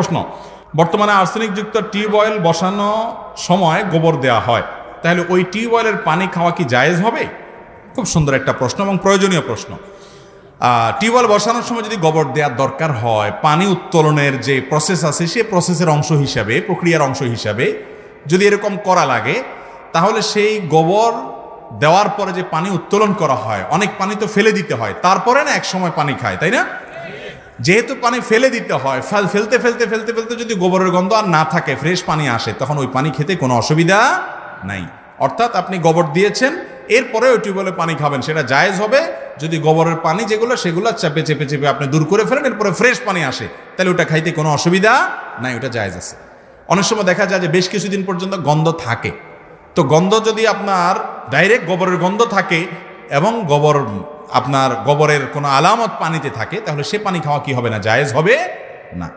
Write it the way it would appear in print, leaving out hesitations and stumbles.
প্রশ্ন, বর্তমানে আর্সেনিকযুক্ত টিউবওয়েল বসানো সময় গোবর দেওয়া হয়, তাহলে ওই টিউবওয়েলের পানি খাওয়া কি জায়েজ হবে? খুব সুন্দর একটা প্রশ্ন এবং প্রয়োজনীয় প্রশ্ন। টিউবওয়েল বসানোর সময় যদি গোবর দেওয়ার দরকার হয়, পানি উত্তোলনের যে প্রসেস আছে সে প্রসেসের অংশ হিসাবে, প্রক্রিয়ার অংশ হিসাবে যদি এরকম করা লাগে, তাহলে সেই গোবর দেওয়ার পরে যে পানি উত্তোলন করা হয়, অনেক পানি তো ফেলে দিতে হয়, তারপরে না এক সময় পানি খায়, তাই না? যেহেতু পানি ফেলে দিতে হয়, ফেলতে ফেলতে ফেলতে ফেলতে যদি গোবরের গন্ধ আর না থাকে, ফ্রেশ পানি আসে, তখন ওই পানি খেতে কোনো অসুবিধা নাই। অর্থাৎ আপনি গোবর দিয়েছেন, এরপরে ওই টিউবওয়েলে পানি খাবেন, সেটা জায়েজ হবে যদি গোবরের পানি যেগুলো সেগুলো চেপে চেপে চেপে আপনি দূর করে ফেলেন, এরপরে ফ্রেশ পানি আসে, তাহলে ওটা খাইতে কোনো অসুবিধা নাই, ওটা জায়েজ আছে। অনেক সময় দেখা যায় যে বেশ কিছুদিন পর্যন্ত গন্ধ থাকে, তো গন্ধ যদি আপনার ডাইরেক্ট গোবরের গন্ধ থাকে এবং গোবরের কোনো আলামত পানিতে থাকে, তাহলে সে পানি খাওয়া কি হবে না? জায়েজ হবে না।